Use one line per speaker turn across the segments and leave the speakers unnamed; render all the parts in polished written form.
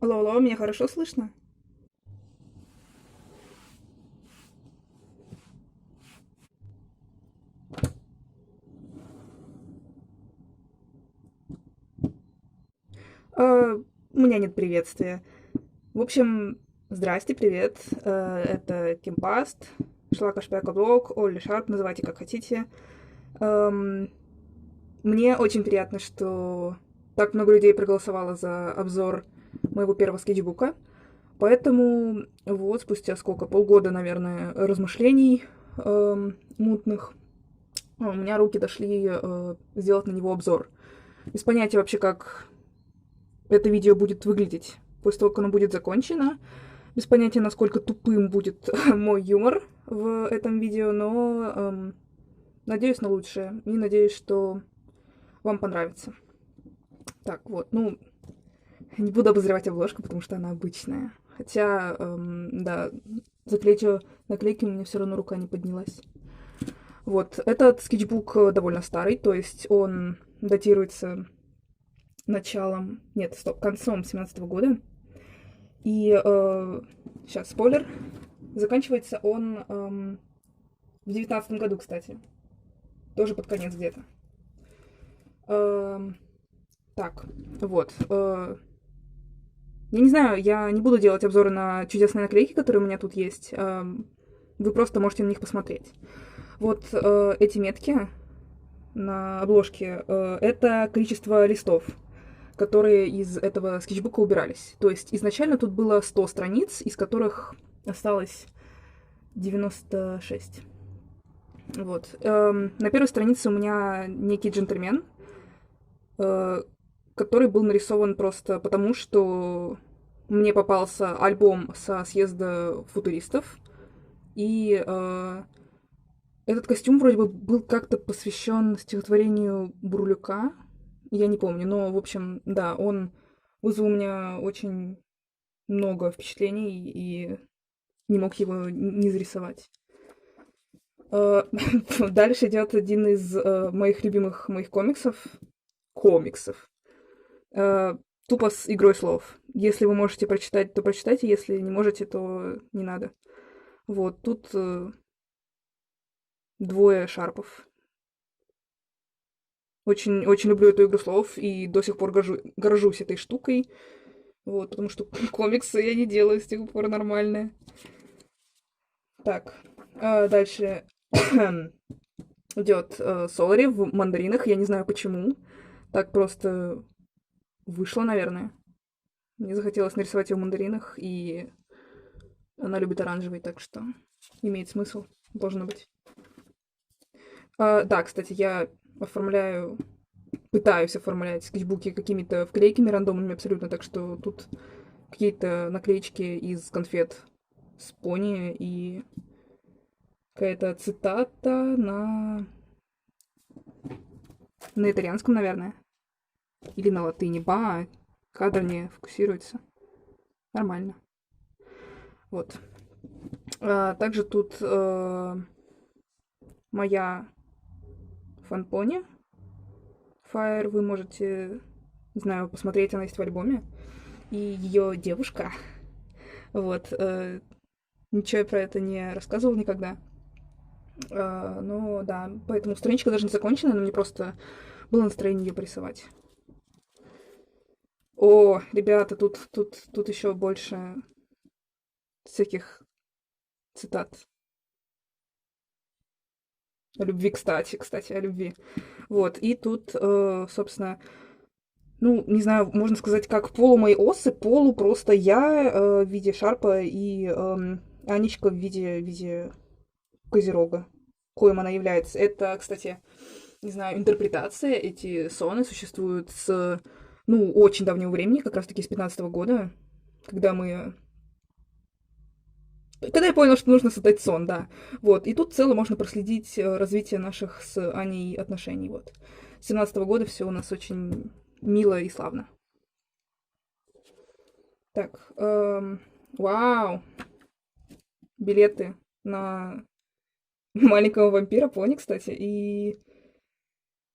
Алло, алло, меня хорошо слышно? У меня нет приветствия. В общем, здрасте, привет. Это Кимпаст, Шлакашпекоблог, Олли Шарп, называйте как хотите. Эм, Мне очень приятно, что так много людей проголосовало за обзор моего первого скетчбука. Поэтому вот спустя сколько, полгода, наверное, размышлений мутных, у меня руки дошли сделать на него обзор. Без понятия вообще, как это видео будет выглядеть после того, как оно будет закончено. Без понятия, насколько тупым будет мой юмор в этом видео, но надеюсь на лучшее. И надеюсь, что вам понравится. Так, вот, ну, не буду обозревать обложку, потому что она обычная. Хотя, да, заклеить наклейки у меня все равно рука не поднялась. Вот, этот скетчбук довольно старый, то есть он датируется началом, нет, стоп, концом 17-го года. И сейчас спойлер. Заканчивается он в 19-м году, кстати. Тоже под конец где-то. Эм, так, вот. Я не знаю, я не буду делать обзоры на чудесные наклейки, которые у меня тут есть. Вы просто можете на них посмотреть. Вот эти метки на обложке это количество листов, которые из этого скетчбука убирались. То есть изначально тут было 100 страниц, из которых осталось 96. Вот. На первой странице у меня некий джентльмен, э, который был нарисован просто потому, что мне попался альбом со съезда футуристов, и этот костюм вроде бы был как-то посвящен стихотворению Бурлюка, я не помню, но, в общем, да, он вызвал у меня очень много впечатлений, и не мог его не зарисовать. Э, Дальше идет один из моих любимых моих комиксов. Комиксов. Э, Тупо с игрой слов. Если вы можете прочитать, то прочитайте, если не можете, то не надо. Вот, тут двое шарпов. Очень, очень люблю эту игру слов и до сих пор горжусь этой штукой. Вот, потому что комиксы я не делаю с тех пор нормальные. Так, дальше идет Солари в мандаринах. Я не знаю почему. Так просто вышло, наверное. Мне захотелось нарисовать ее в мандаринах, и она любит оранжевый, так что имеет смысл, должно быть. Да, кстати, я оформляю, пытаюсь оформлять скетчбуки какими-то вклейками рандомными абсолютно, так что тут какие-то наклеечки из конфет с пони и какая-то цитата на итальянском, наверное, или на латыни. Кадр не фокусируется. Нормально. Вот. Также тут моя фанпони Fire, вы можете, не знаю, посмотреть, она есть в альбоме. И ее девушка. Вот. Ничего я про это не рассказывала никогда. Но да, поэтому страничка даже не закончена, но мне просто было настроение ее порисовать. О, ребята, тут еще больше всяких цитат. О любви, кстати, о любви. Вот, и тут, собственно, ну, не знаю, можно сказать, как полу мои осы, полу просто я в виде Шарпа и Анечка в виде Козерога, коим она является. Это, кстати, не знаю, интерпретация. Эти соны существуют с, ну, очень давнего времени, как раз-таки с 15-го года, когда мы... Когда я поняла, что нужно создать сон, да. Вот. И тут в целом можно проследить развитие наших с Аней отношений. Вот. С 17-го года все у нас очень мило и славно. Так, вау, билеты на маленького вампира Пони, кстати, и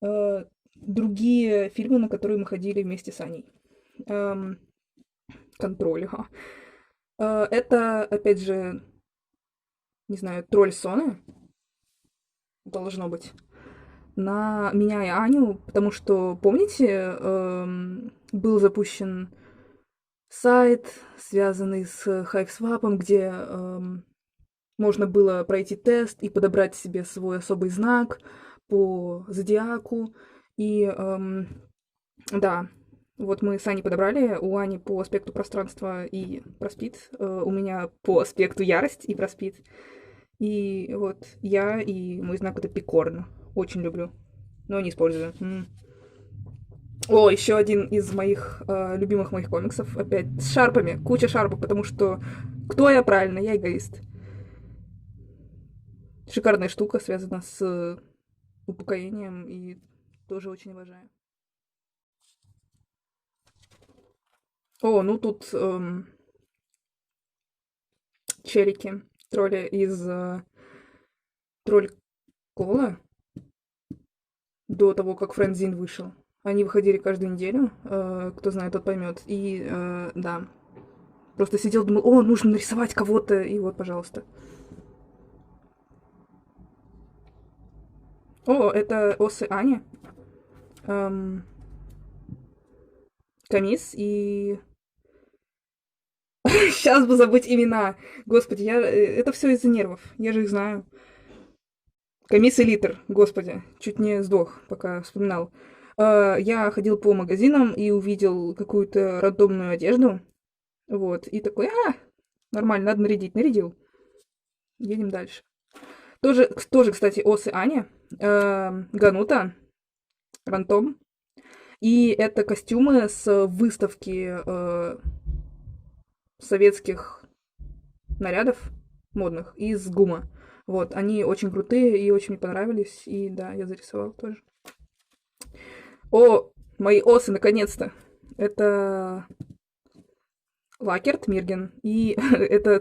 э, другие фильмы, на которые мы ходили вместе с Аней. Эм, Контроль, ага. Это, опять же, не знаю, тролль Соны должно быть. На меня и Аню, потому что, помните, был запущен сайт, связанный с HiveSwap, где можно было пройти тест и подобрать себе свой особый знак по зодиаку. И да, вот мы с Аней подобрали. У Ани по аспекту пространства и проспит. У меня по аспекту ярость и проспит. И вот я и мой знак это пикорн. Очень люблю, но не использую. О, еще один из моих любимых моих комиксов. Опять с шарпами. Куча шарпов, потому что кто я? Правильно, я эгоист. Шикарная штука, связана с упокоением, и тоже очень уважаю. О, ну тут челики, тролли из Тролль Кола до того, как Френдзин вышел. Они выходили каждую неделю, кто знает, тот поймет. И да, просто сидел, думал, о, нужно нарисовать кого-то, и вот, пожалуйста. О, это осы Ани. Камис и... Сейчас бы забыть имена. Господи, это все из-за нервов. Я же их знаю. Камис и Литр, господи, чуть не сдох, пока вспоминал. Я ходил по магазинам и увидел какую-то рандомную одежду. Вот, и такой, нормально, надо нарядить. Нарядил. Едем дальше. Тоже, кстати, осы Аня, Ганута, Рантом. И это костюмы с выставки советских нарядов модных из ГУМа. Вот, они очень крутые и очень мне понравились. И да, я зарисовала тоже. О, мои осы, наконец-то! Это Лакерт Мирген. И это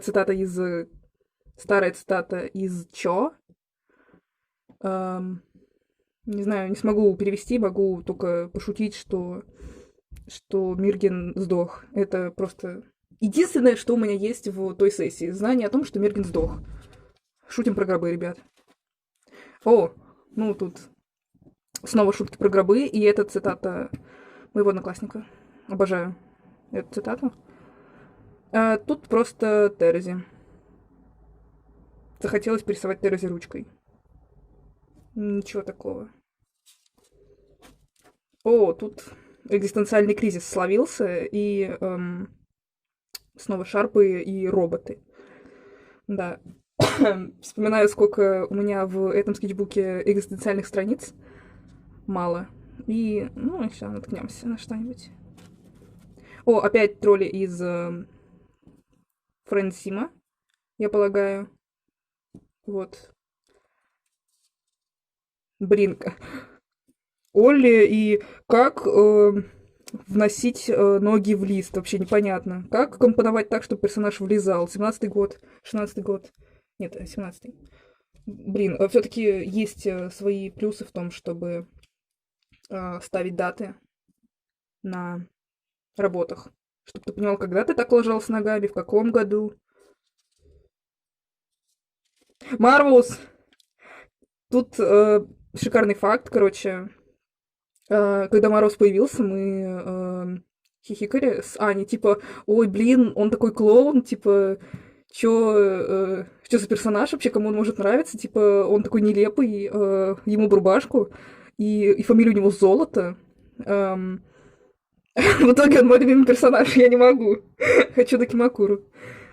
старая цитата из Чо. Не знаю, не смогу перевести, могу только пошутить, что Мирген сдох. Это просто единственное, что у меня есть в той сессии. Знание о том, что Мирген сдох. Шутим про гробы, ребят. О, ну тут снова шутки про гробы, и это цитата моего одноклассника. Обожаю эту цитату. Тут просто Терези. Захотелось порисовать Терези ручкой. Ничего такого. О, тут экзистенциальный кризис словился, и снова шарпы и роботы. Да. Вспоминаю, сколько у меня в этом скетчбуке экзистенциальных страниц. Мало. И, ну, сейчас наткнемся на что-нибудь. О, опять тролли из Фрэнсима, я полагаю. Вот. Бринка. Олли и как вносить ноги в лист, вообще непонятно. Как компоновать так, чтобы персонаж влезал? 17-й год, 16-й год. Нет, 17-й. Блин, все-таки есть свои плюсы в том, чтобы ставить даты на работах. Чтобы ты понимал, когда ты так ложился ногами, в каком году. Марвелс! Тут шикарный факт, короче. Когда Мороз появился, мы хихикали с Аней, типа, ой, блин, он такой клоун, типа, чё за персонаж вообще, кому он может нравиться, типа, он такой нелепый, ему бы рубашку, и фамилия у него Золото. В итоге он мой любимый персонаж, я не могу. Хочу Дакимакуру.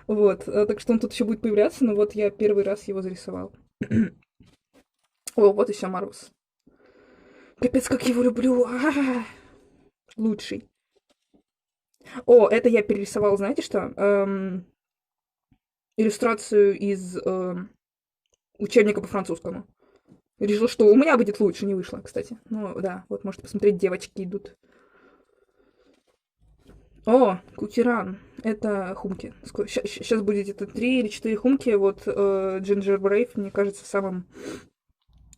Вот, так что он тут еще будет появляться, но вот я первый раз его зарисовал. О, вот еще Марвус. Капец, как его люблю. Лучший. О, это я перерисовал, знаете что? Иллюстрацию из учебника по французскому. Решил, что у меня будет лучше, не вышло, кстати. Ну, да, вот можете посмотреть, девочки идут. О, Кутиран. Это хумки. Сейчас будет где-то 3 или 4 хумки. Вот Ginger Brave, мне кажется, самым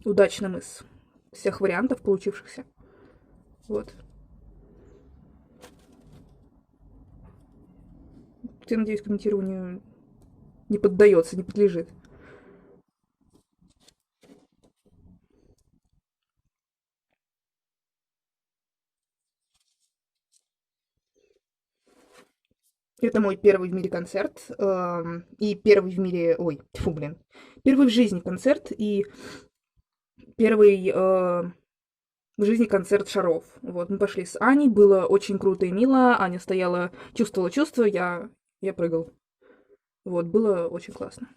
удачным из всех вариантов получившихся. Вот. что, я надеюсь, комментированию не поддается, не подлежит. Это мой первый в мире концерт, и первый в мире... Ой, тьфу, блин. Первый в жизни концерт и первый в жизни концерт шаров. Вот, мы пошли с Аней, было очень круто и мило. Аня стояла, чувствовала чувство, я прыгал. Вот, было очень классно.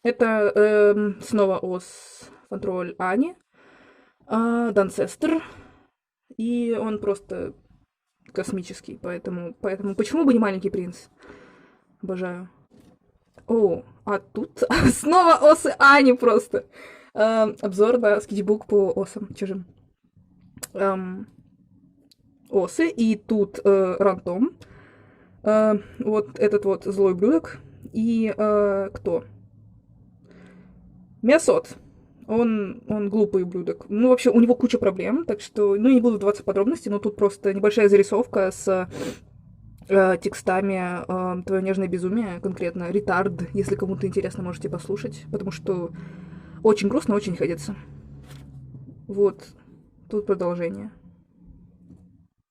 Это снова ос контроль Ани, Дансестер, и он просто космический, поэтому почему бы не маленький принц? Обожаю. О, а тут снова осы Ани просто. Обзор на скетчбук по осам чужим. Осы, и тут рантом. Вот этот вот злой ублюдок. И кто? Мясот. Он глупый ублюдок. Ну, вообще, у него куча проблем, так что, ну, я не буду вдаваться в подробности, но тут просто небольшая зарисовка с текстами «Твое нежное безумие», конкретно «Ретард», если кому-то интересно, можете послушать, потому что очень грустно, очень не ходится. Вот, тут продолжение.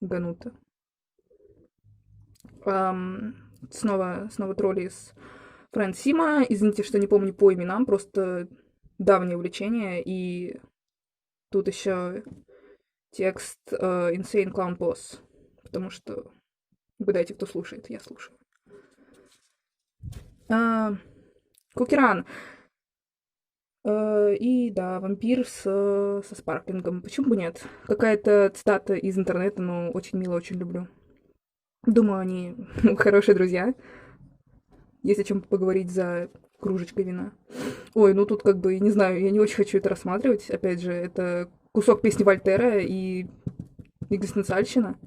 Ганута. Снова тролли из Фрэнк Сима. Извините, что не помню по именам, просто давнее увлечение. И тут еще текст Insane Clown Boss, потому что угадайте, кто слушает, я слушаю. Кукеран. И да, вампир со спарклингом. Почему бы нет? Какая-то цитата из интернета, но очень мило, очень люблю. Думаю, они хорошие друзья. Есть о чем поговорить за кружечкой вина. Ой, ну тут как бы, не знаю, я не очень хочу это рассматривать. Опять же, это кусок песни Вольтера и экзистенциальщина,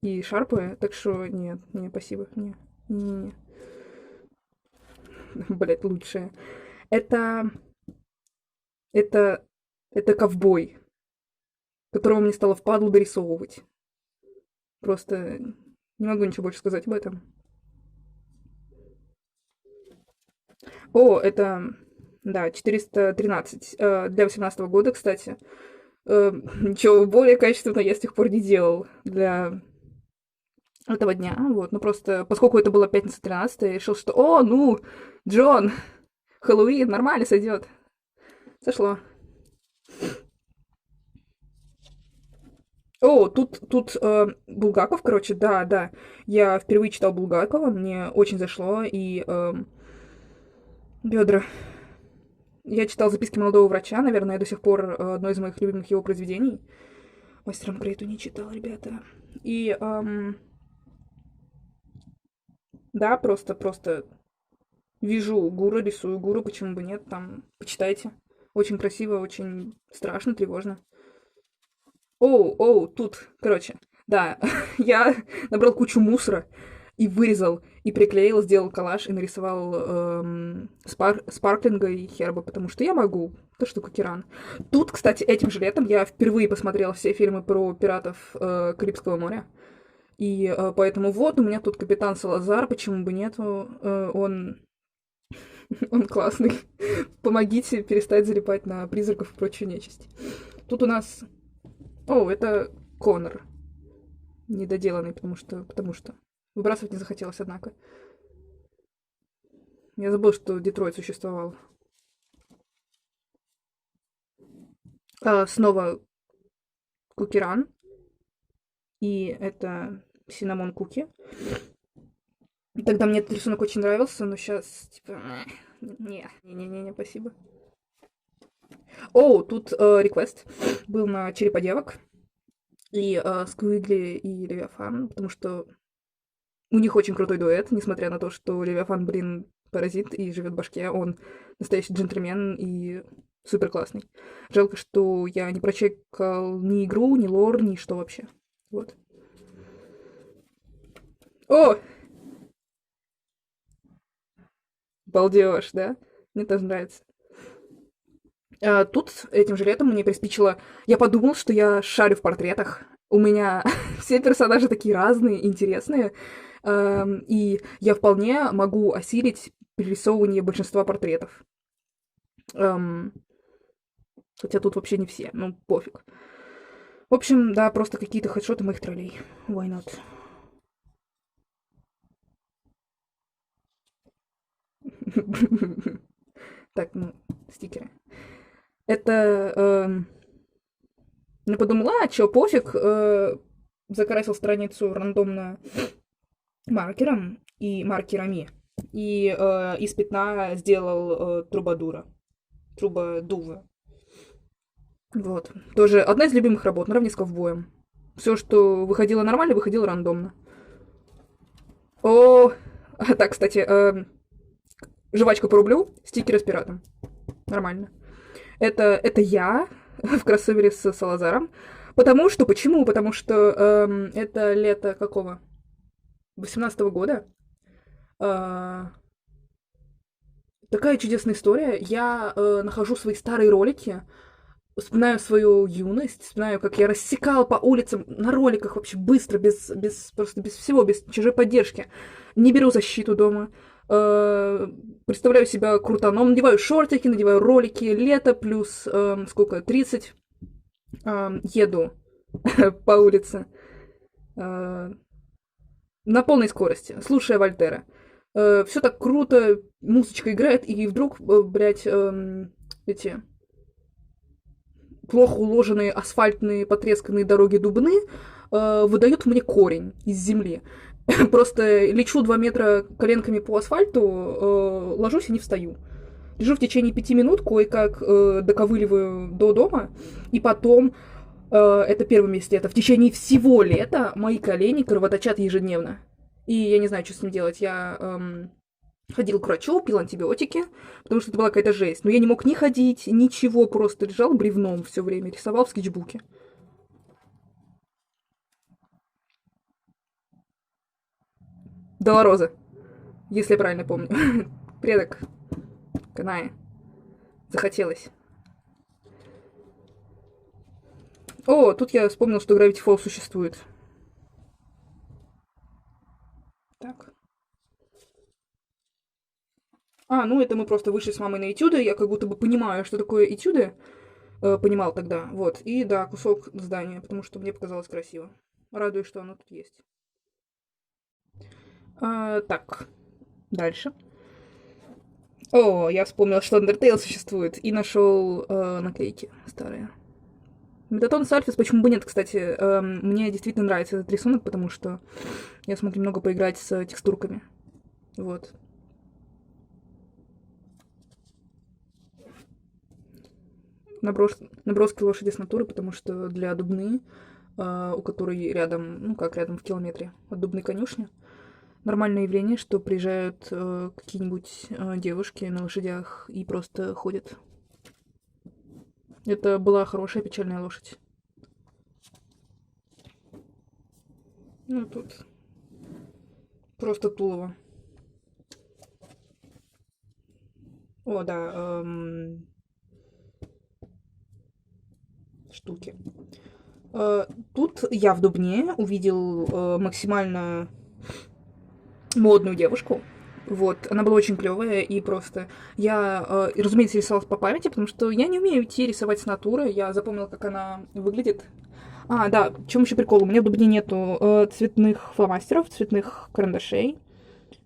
и шарпы, так что нет, не, спасибо, не. Блять, лучшее. Это, это, это ковбой, которого мне стало впадлу дорисовывать. Просто не могу ничего больше сказать об этом. О, это, да, 413 для 18 года, кстати. Ничего более качественного я с тех пор не делал для этого дня. Вот, ну просто, поскольку это была пятница 13, я решил, что, ну, Джон, Хэллоуин, нормально сойдет. Сошло. О, тут Булгаков, короче, да. Я впервые читал Булгакова, мне очень зашло, и бедра. Я читал «Записки молодого врача», наверное, до сих пор одно из моих любимых его произведений. «Мастером Грейту» не читал, ребята. И, да, просто вижу Гуру, рисую Гуру, почему бы нет, там, почитайте. Очень красиво, очень страшно, тревожно. Тут, короче, да, я набрал кучу мусора и вырезал, и приклеил, сделал коллаж и нарисовал спарклинга и херба, потому что я могу. То, что Кукеран. Тут, кстати, этим же летом я впервые посмотрела все фильмы про пиратов Карибского моря. И поэтому вот у меня тут капитан Салазар, почему бы нету, он классный. Помогите перестать залипать на призраков и прочую нечисть. Тут у нас... это Конор. Недоделанный, потому что... Выбрасывать не захотелось, однако. Я забыл, что Детройт существовал. Снова Кукеран. И это Синамон Куки. Тогда мне этот рисунок очень нравился, но сейчас, типа, не, спасибо. Тут реквест был на череподевок и Сквигли и Левиафан, потому что у них очень крутой дуэт, несмотря на то, что Левиафан, блин, паразит и живет в башке, он настоящий джентльмен и супер классный. Жалко, что я не прочекал ни игру, ни лор, ни что вообще. Вот. Балдеж, да? Мне тоже нравится. Тут этим же летом мне приспичило... Я подумал, что я шарю в портретах. У меня все персонажи такие разные, интересные. И я вполне могу осилить перерисовывание большинства портретов. Эм, Хотя тут вообще не все, ну пофиг. В общем, да, просто какие-то хедшоты моих троллей. Why not? Так, ну, стикеры. Это... Я подумала, а чё, пофиг, закрасил страницу рандомно маркером и маркерами. И из пятна сделал трубадура. Трубадува. Вот. Тоже одна из любимых работ, наравне с ковбоем. Все, что выходило нормально, выходило рандомно. О, так, кстати, жвачка по рублю, стикеры с пиратом. Нормально. Это я в кроссовере с Салазаром. Потому что, почему? Потому что это лето какого? 18-го года. А, Такая чудесная история. Я нахожу свои старые ролики, вспоминаю свою юность, вспоминаю, как я рассекал по улицам на роликах вообще быстро, просто без всего, без чужой поддержки. Не беру защиту дома. Представляю себя крутаном, надеваю шортики, надеваю ролики, лето плюс сколько, 30. Еду по улице на полной скорости, слушая Вольтера. Все так круто, музычка играет, и вдруг, блядь, эти плохо уложенные асфальтные потресканные дороги Дубны выдают мне корень из земли. Просто лечу 2 метра коленками по асфальту, ложусь и не встаю. Лежу в течение 5 минут, кое-как доковыливаю до дома, и потом, это первый месяц лета, в течение всего лета мои колени кровоточат ежедневно. И я не знаю, что с ним делать. Я ходил к врачу, пил антибиотики, потому что это была какая-то жесть. Но я не мог ни ходить, ничего, просто лежал бревном все время, рисовал в скетчбуке. Долороза, если я правильно помню. Предок Канаи. Захотелось. О, тут я вспомнил, что Gravity Falls существует. Так. Ну это мы просто вышли с мамой на этюды. Я как будто бы понимаю, что такое этюды. Понимал тогда. Вот. И да, кусок здания, потому что мне показалось красиво. Радуюсь, что оно тут есть. Так. Дальше. О, я вспомнил, что Undertale существует. И нашел наклейки старые. Метатон Сальфис, почему бы нет, кстати. Мне действительно нравится этот рисунок, потому что я смог немного поиграть с текстурками. Вот. Наброски лошади с натуры, потому что для Дубны, у которой рядом, ну как рядом, в километре от Дубной конюшни, нормальное явление, что приезжают какие-нибудь девушки на лошадях и просто ходят. Это была хорошая печальная лошадь. Ну, тут просто Тулово. О, да, штуки. Тут я в Дубне увидел максимально модную девушку. Вот, она была очень клевая, и просто я, разумеется, рисовала по памяти, потому что я не умею идти рисовать с натуры. Я запомнила, как она выглядит. Да, в чем еще прикол? У меня в Дубне нету цветных фломастеров, цветных карандашей.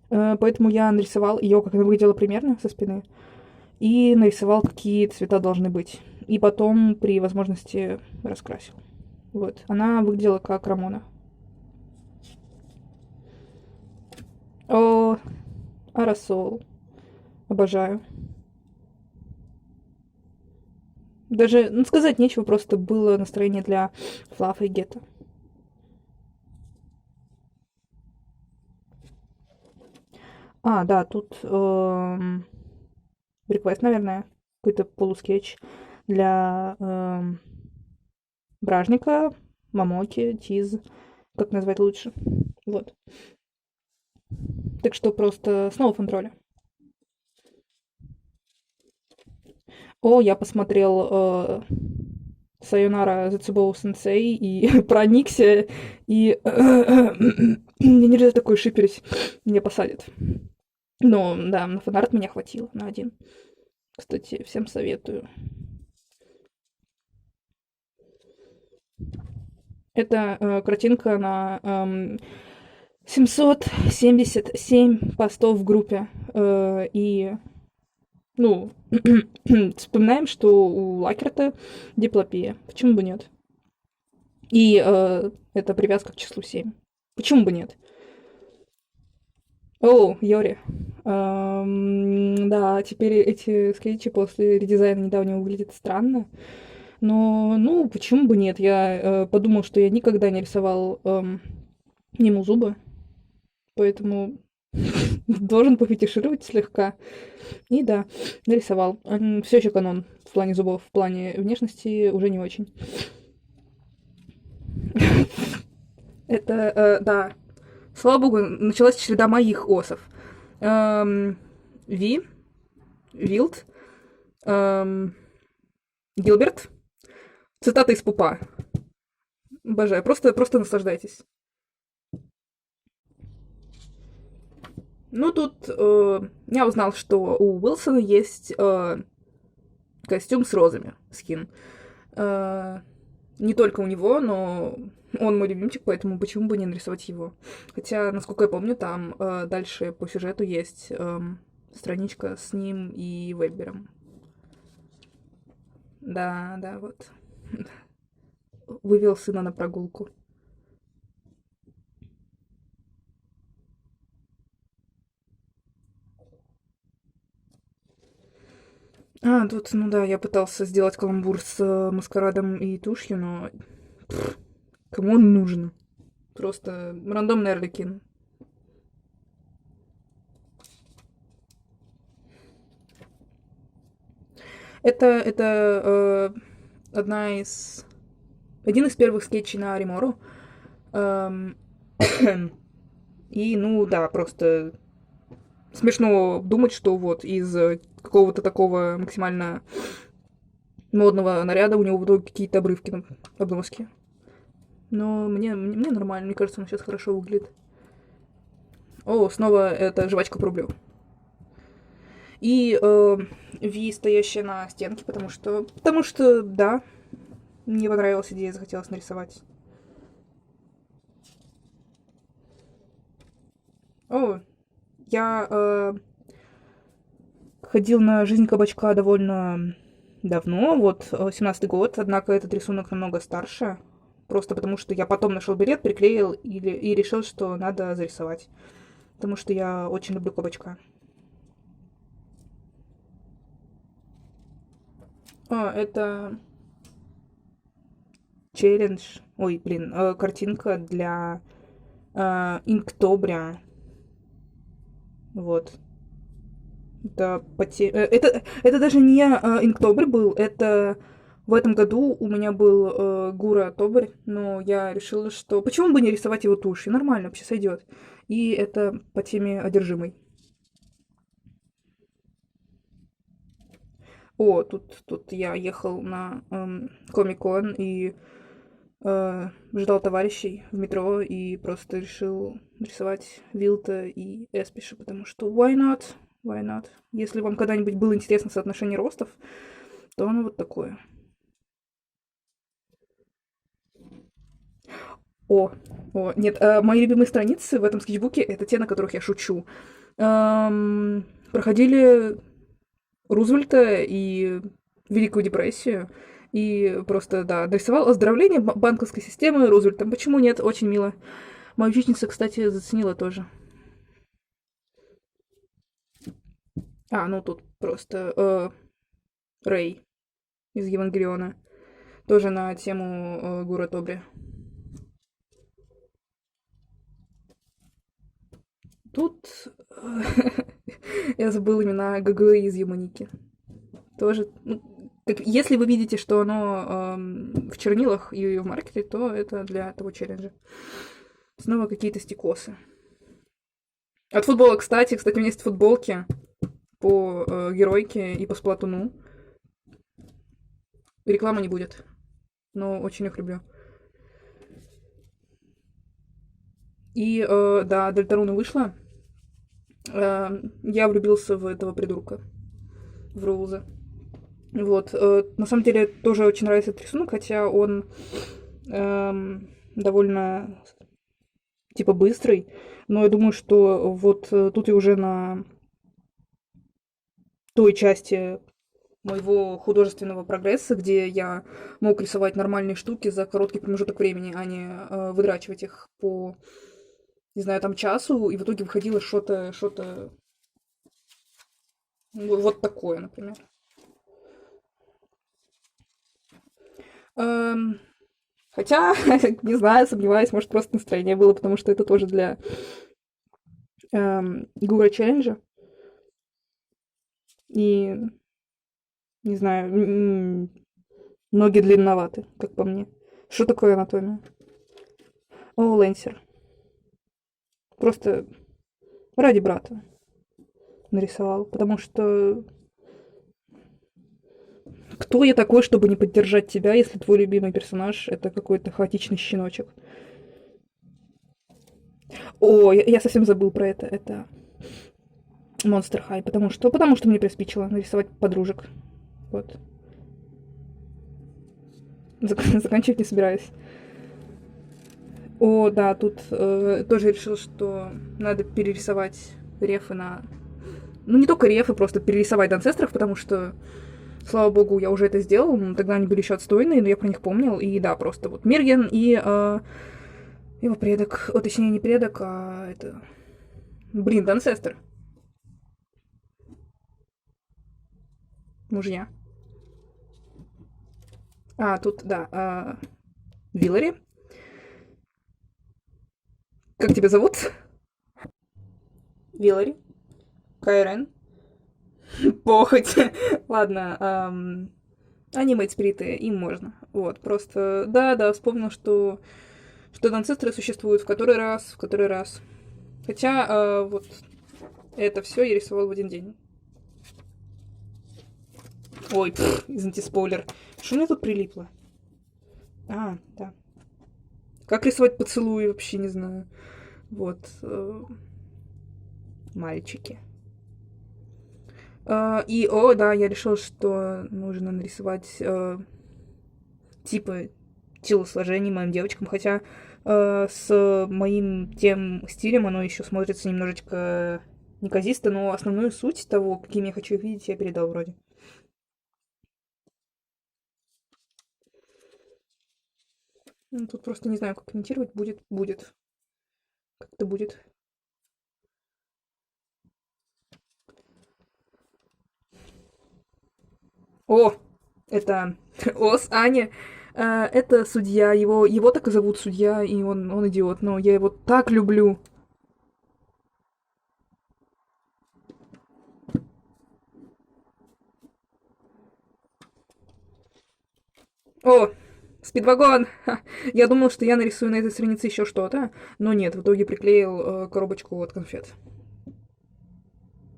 Поэтому я нарисовал ее, как она выглядела примерно со спины. И нарисовал, какие цвета должны быть. И потом, при возможности, раскрасил. Вот. Она выглядела как Рамона. О, Арасол. Обожаю. Даже, ну, сказать нечего, просто было настроение для Флафа и Гетто. Да, тут реквест, наверное, какой-то полускетч для Бражника, Мамоки, Тиз, как назвать лучше. Вот. Так что просто снова фан-тролли. Я посмотрел Сайонара Зацубоу Сенсей и проникся, и Мне нельзя такое шиперить, меня посадят. Но, да, на фанарт меня хватило, на один. Кстати, всем советую. Это картинка на 777 постов в группе. И, ну, вспоминаем, что у Лакерта диплопия. Почему бы нет? И это привязка к числу 7. Почему бы нет? О, Йори. Да, теперь эти скетчи после редизайна недавнего выглядят странно. Но, ну, почему бы нет? Я подумал, что я никогда не рисовал ему зубы, поэтому должен пофетишировать слегка. И да, нарисовал. Все еще канон в плане зубов, в плане внешности уже не очень. Это, да. Слава богу, началась череда моих осов. Ви, Вилд, Гилберт. Цитата из Пупа. Обожаю. Просто наслаждайтесь. Ну, тут я узнал, что у Уилсона есть костюм с розами, скин. Не только у него, но он мой любимчик, поэтому почему бы не нарисовать его? Хотя, насколько я помню, там дальше по сюжету есть страничка с ним и Вебером. Да, да, вот. Вывел сына на прогулку. Тут, ну да, я пытался сделать каламбур с маскарадом и тушью, но кому он нужен? Просто рандомный Арлекин. Это один из первых скетчей на Римору. Эм, И, ну да, просто смешно думать, что вот из какого-то такого максимально модного наряда у него в итоге какие-то обрывки, обноски. Но мне нормально, мне кажется, он сейчас хорошо выглядит. О, снова эта жвачка по рублю. И Ви, стоящая на стенке, потому что, да, мне понравилась идея, захотелось нарисовать. О, я ходил на «Жизнь кабачка» довольно давно, вот 17-й год, однако этот рисунок намного старше, просто потому что я потом нашел билет, приклеил и решил, что надо зарисовать, потому что я очень люблю кабачка. Это челлендж, ой, блин, картинка для Инктобря, вот. Это даже не Инктобрь был, это в этом году у меня был Гура Тобрь, но я решила, что почему бы не рисовать его тушью? Нормально, вообще сойдет. И это по теме одержимой. Тут я ехал на Комик-кон и ждал товарищей в метро и просто решил рисовать Вилта и Эспиша, потому что why not? Why not? Если вам когда-нибудь было интересно соотношение ростов, то оно вот такое. О, нет, мои любимые страницы в этом скетчбуке — это те, на которых я шучу. Проходили Рузвельта и Великую депрессию, и просто, да, нарисовал оздоровление банковской системы Рузвельтом. Почему нет? Очень мило. Моя учительница, кстати, заценила тоже. Ну тут просто Рэй из Евангелиона. Тоже на тему Гура Тобри. Тут я забыл имена ГГ из Юманики. Тоже, ну, если вы видите, что оно в чернилах и в маркете, то это для того челленджа. Снова какие-то стикосы. От футбола, кстати, у меня есть футболки по геройке и по сплатуну. Рекламы не будет, но очень их люблю. И, да, Дельтаруна вышла. Я влюбился в этого придурка, в Роуза. Вот. На самом деле тоже очень нравится этот рисунок, хотя он довольно, типа, быстрый. Но я думаю, что вот тут и уже на той части моего художественного прогресса, где я мог рисовать нормальные штуки за короткий промежуток времени, а не выдрачивать их по, не знаю, там часу, и в итоге выходило что-то вот такое, например. Эм, Хотя, не знаю, сомневаюсь, может, просто настроение было, потому что это тоже для Гура челленджа. И, не знаю, ноги длинноваты, как по мне. Что такое анатомия? О, Лэнсер. Просто ради брата нарисовал, потому что кто я такой, чтобы не поддержать тебя, если твой любимый персонаж это какой-то хаотичный щеночек? О, я совсем забыл про это. Это Monster High. Потому что? Потому что мне приспичило нарисовать подружек. Вот. Заканчивать не собираюсь. О, да, тут тоже решил, что надо перерисовать рефы на... Ну, не только рефы, просто перерисовать Данцестров, потому что, слава богу, я уже это сделал, но тогда они были еще отстойные, но я про них помнил. И да, просто вот Мерген и его предок, о, точнее, не предок, а это... Блин, Данцестр. Мужья. А, тут, да, Виллари. Как тебя зовут? Виллари. Кайрен. Похоть. Ладно, анимейт спириты, им можно. Вот, просто, да, вспомнил, что анцестры существуют в который раз, в который раз. Хотя, вот, это все я рисовал в один день. Ой, извините, спойлер. Что у меня тут прилипло? А, да. Как рисовать поцелуи, вообще не знаю. Вот. Мальчики. И, о, да, я решила, что нужно нарисовать типа телосложений моим девочкам, хотя с моим тем стилем оно еще смотрится немножечко неказисто, но основную суть того, каким я хочу их видеть, я передал вроде. Ну, тут просто не знаю, как комментировать. Будет. Как это будет. О, это Ос, Аня. Это судья, его так и зовут судья, и он идиот, но я его так люблю. О, спидвагон! Ха. Я думал, что я нарисую на этой странице еще что-то, но нет, в итоге приклеил коробочку от конфет.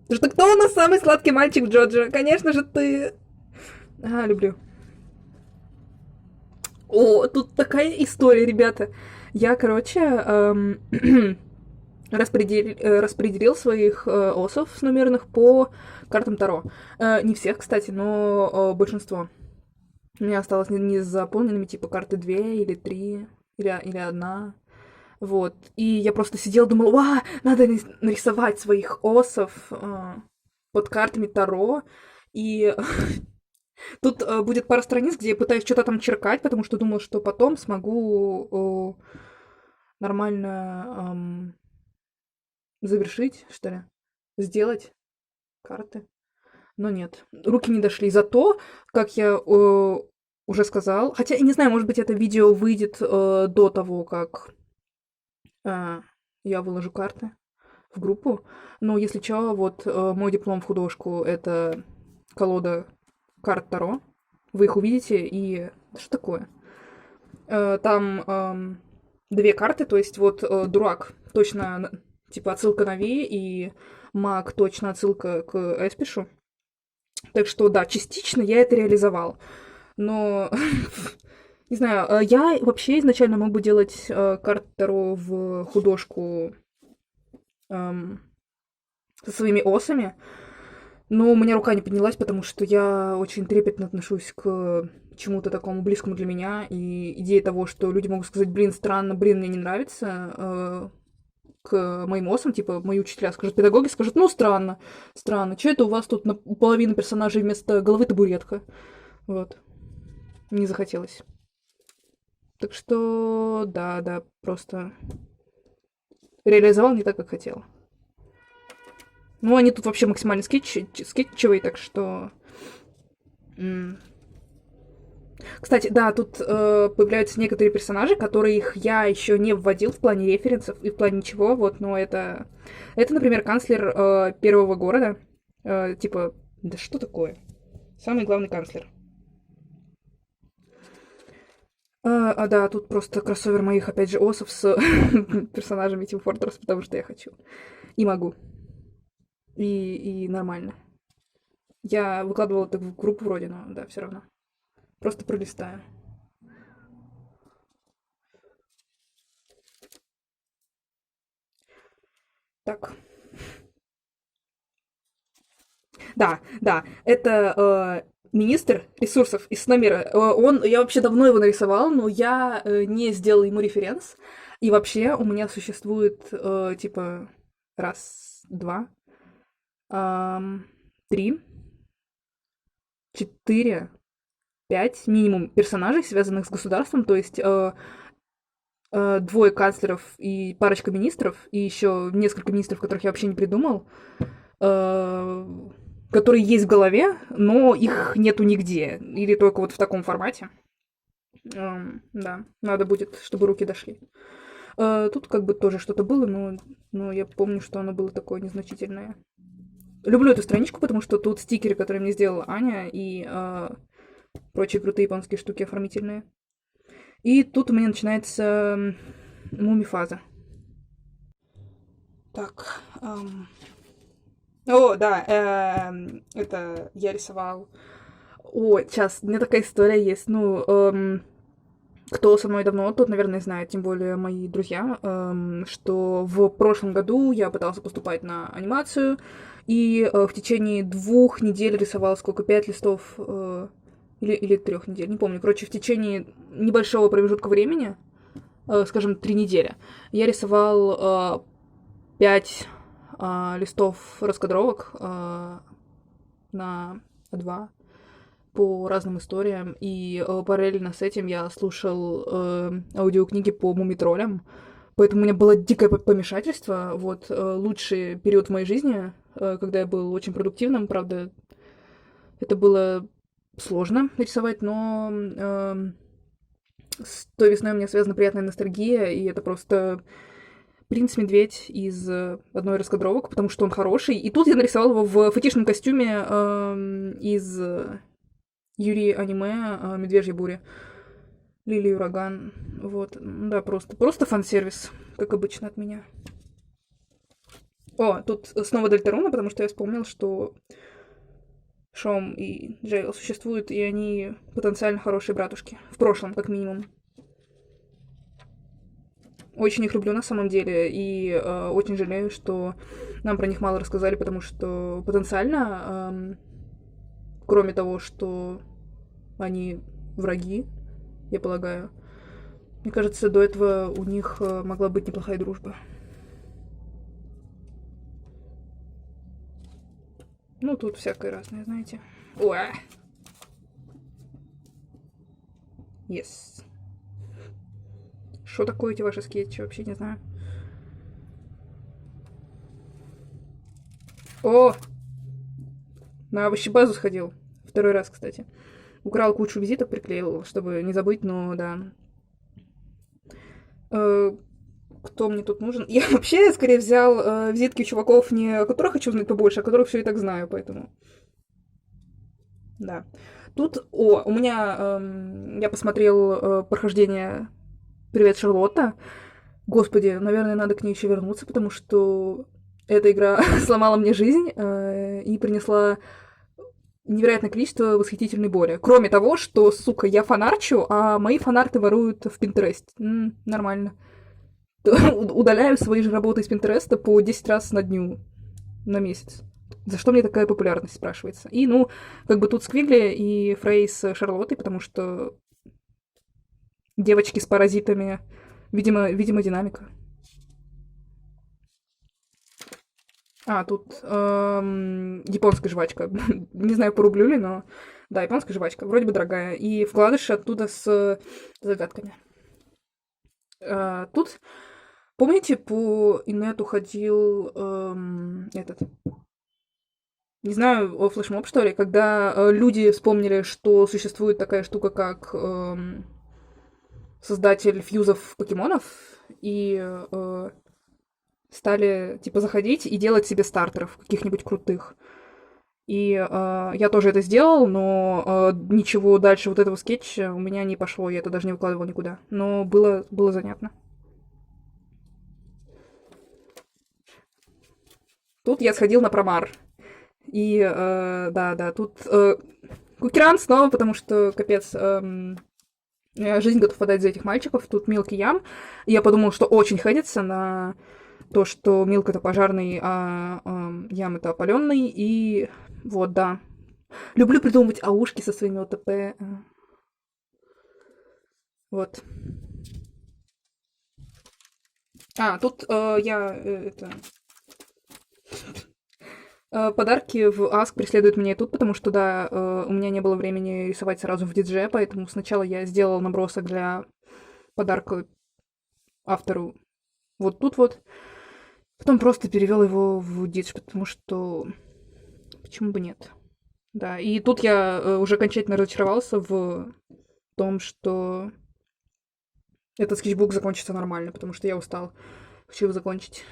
Что кто у нас самый сладкий мальчик Джорджа? Конечно же ты. А, люблю. О, тут такая история, ребята. Я, короче, распределил своих осов с номерных по картам Таро. Не всех, кстати, но большинство. У меня осталось не заполненными, типа, карты 2 или 3, или одна. Вот. И я просто сидела, думала, надо нарисовать своих осов под картами Таро. И тут будет пара страниц, где я пытаюсь что-то там черкать, потому что думала, что потом смогу нормально завершить, что ли, сделать карты. Но нет, руки не дошли. Зато, как я уже сказал, хотя, я не знаю, может быть, это видео выйдет до того, как я выложу карты в группу. Но если чё, вот мой диплом в художку — это колода карт Таро. Вы их увидите, и что такое? Там две карты, то есть вот дурак точно типа отсылка на Ви, и маг точно отсылка к Эспишу. Так что да, частично я это реализовал. Но Не знаю, я вообще изначально мог бы делать карты Таро в художку эм, со своими осами, но у меня рука не поднялась, потому что я очень трепетно отношусь к чему-то такому близкому для меня, и идея того, что люди могут сказать, блин, странно, блин, мне не нравится, к моим осам, типа, мои учителя скажут, педагоги скажут, ну, странно, странно, что это у вас тут у половины персонажей вместо головы табуретка? Вот, не захотелось. Так что, да, да, просто реализовал не так, как хотел. Ну, они тут вообще максимально скетчевые, так что... м. Кстати, да, тут появляются некоторые персонажи, которых я еще не вводил в плане референсов и в плане ничего, вот, но это... Это, например, канцлер первого города. Типа, да что такое? Самый главный канцлер. Да, тут просто кроссовер моих, опять же, осов с персонажами Team Fortress, потому что я хочу. И могу. И нормально. Я выкладывала это в группу вроде, но да, все равно. Просто пролистаю. Так. Да, да, это министр ресурсов из Сномера. Я вообще давно его нарисовал, но я не сделала ему референс. И вообще у меня существует, типа, раз, два, три, четыре, пять минимум персонажей, связанных с государством, то есть двое канцлеров и парочка министров, и еще несколько министров, которых я вообще не придумал, э, которые есть в голове, но их нету нигде, или только вот в таком формате. Да, надо будет, чтобы руки дошли. Тут как бы тоже что-то было, но я помню, что оно было такое незначительное. Люблю эту страничку, потому что тут стикеры, которые мне сделала Аня, и прочие крутые японские штуки оформительные. И тут у меня начинается мумифаза. Так. О, да, это я рисовал. О, сейчас, у меня такая история есть. Ну, кто со мной давно, тот, наверное, знает, тем более мои друзья, что в прошлом году я пытался поступать на анимацию, и в течение 2 недель рисовал сколько, 5 листов, или 3 недель, не помню. Короче, в течение небольшого промежутка времени, скажем, 3 недели, я рисовал 5 листов раскадровок на А2 по разным историям, и параллельно с этим я слушал аудиокниги по мумитролям, поэтому у меня было дикое помешательство, вот, лучший период в моей жизни, когда я был очень продуктивным, правда, это было сложно рисовать, но с той весной у меня связана приятная ностальгия, и это просто принц-медведь из одной из раскадровок, потому что он хороший. И тут я нарисовала его в фетишном костюме из Юрии аниме «Медвежья буря». Лилии ураган. Вот. Да, просто фан-сервис, как обычно от меня. О, тут снова Дельтаруна, потому что я вспомнил, что Шом и Джейл существуют, и они потенциально хорошие братушки. В прошлом, как минимум. Очень их люблю на самом деле, и очень жалею, что нам про них мало рассказали, потому что потенциально, кроме того, что они враги, я полагаю, мне кажется, до этого у них могла быть неплохая дружба. Ну, тут всякое разное, знаете. Уа! Yes. Что такое эти ваши скетчи, вообще не знаю. О! На овощебазу сходил. Второй раз, кстати. Украл кучу визиток, приклеил, чтобы не забыть, но да. Кто мне тут нужен? Я вообще скорее взял визитки у чуваков, не о которых хочу знать побольше, а которых все и так знаю, поэтому. Да. Тут, у меня, я посмотрел прохождение «Привет, Шарлотта». Господи, наверное, надо к ней еще вернуться, потому что эта игра сломала мне жизнь и принесла невероятное количество восхитительной боли. Кроме того, что, сука, я фанарчу, а мои фанарты воруют в Pinterest. Нормально. Удаляю свои же работы из Пинтереста по 10 раз на дню, на месяц. За что мне такая популярность, спрашивается. И, ну, как бы тут Сквигли и Фрей с Шарлоттой, потому что девочки с паразитами, видимо, динамика. Тут японская жвачка. Не знаю, по рублю ли, но... Да, японская жвачка. Вроде бы дорогая. И вкладыш оттуда с загадками. Тут, помните, по инету ходил этот... Не знаю, флешмоб, что ли, когда люди вспомнили, что существует такая штука, как создатель фьюзов покемонов, и стали, типа, заходить и делать себе стартеров каких-нибудь крутых. И я тоже это сделал, но ничего дальше вот этого скетча у меня не пошло, я это даже не выкладывал никуда. Но было занятно. Тут я сходил на промар. И, да, тут кукеран снова, потому что, капец, жизнь готов отдать за этих мальчиков. Тут Милки Ям. И я подумала, что очень ходится на то, что Милк это пожарный, а Ям это опаленный. И вот, да. Люблю придумывать аушки со своими ОТП. Вот. Тут подарки в Аск преследуют меня и тут, потому что, да, у меня не было времени рисовать сразу в дидже, поэтому сначала я сделала набросок для подарка автору вот тут вот. Потом просто перевел его в дидж, потому что... Почему бы нет? Да, и тут я уже окончательно разочаровался в том, что этот скетчбук закончится нормально, потому что я устал. Хочу его закончить.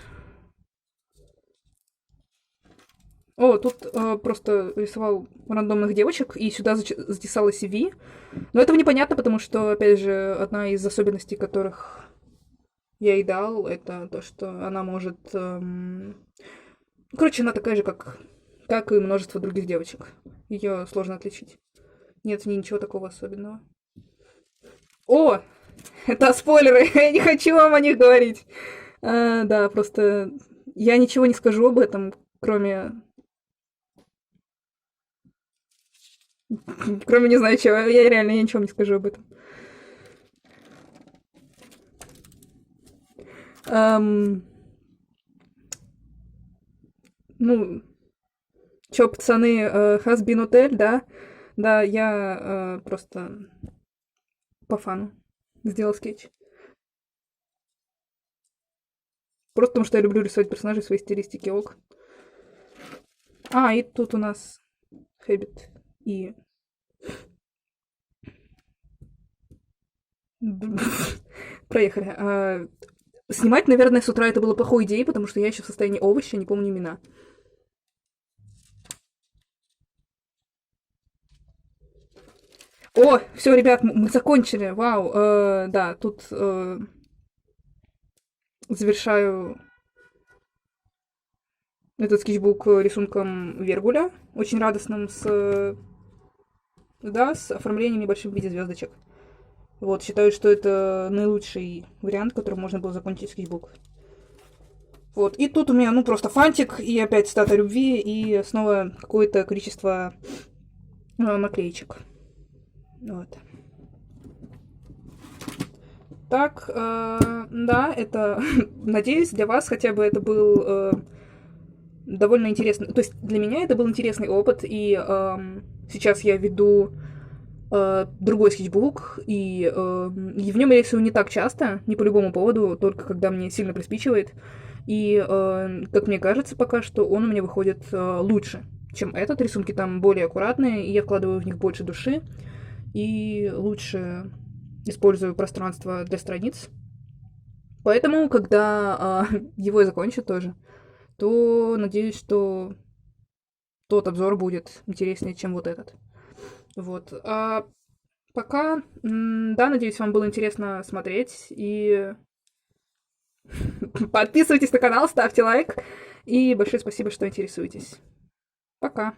Тут просто рисовал рандомных девочек, и сюда затесала CV. Но этого непонятно, потому что, опять же, одна из особенностей, которых я ей дал, это то, что она может... Короче, она такая же, как и множество других девочек. Ее сложно отличить. Нет в ней ничего такого особенного. Это спойлеры! Я не хочу вам о них говорить. Да, просто я ничего не скажу об этом, кроме не знаю чего. Я реально ничего не скажу об этом. Чё, пацаны, has been hotel, да? Да, я просто по фану сделал скетч. Просто потому что я люблю рисовать персонажей в своей стилистике, ок. И тут у нас Хэббит и... Проехали. Снимать, наверное, с утра это было плохой идеей, потому что я еще в состоянии овоща, не помню имена. Все, ребят, мы закончили. Вау. Да, тут завершаю этот скетчбук рисунком Вергуля, очень радостным с оформлением небольшим в виде звездочек. Вот, считаю, что это наилучший вариант, которым можно было закончить скетчбук. Вот, и тут у меня, просто фантик, и опять цитата любви, и снова какое-то количество наклеечек. Вот. Так, да, это, надеюсь, для вас хотя бы это был довольно интересный... То есть для меня это был интересный опыт, и сейчас я веду другой скетчбук, и в нем я рисую не так часто, не по любому поводу, только когда мне сильно приспичивает. И, как мне кажется, пока что он у меня выходит лучше, чем этот. Рисунки там более аккуратные, и я вкладываю в них больше души, и лучше использую пространство для страниц. Поэтому, когда его я закончу тоже, то надеюсь, что тот обзор будет интереснее, чем вот этот. Вот. А пока, да, надеюсь, вам было интересно смотреть. И подписывайтесь на канал, ставьте лайк. И большое спасибо, что интересуетесь. Пока.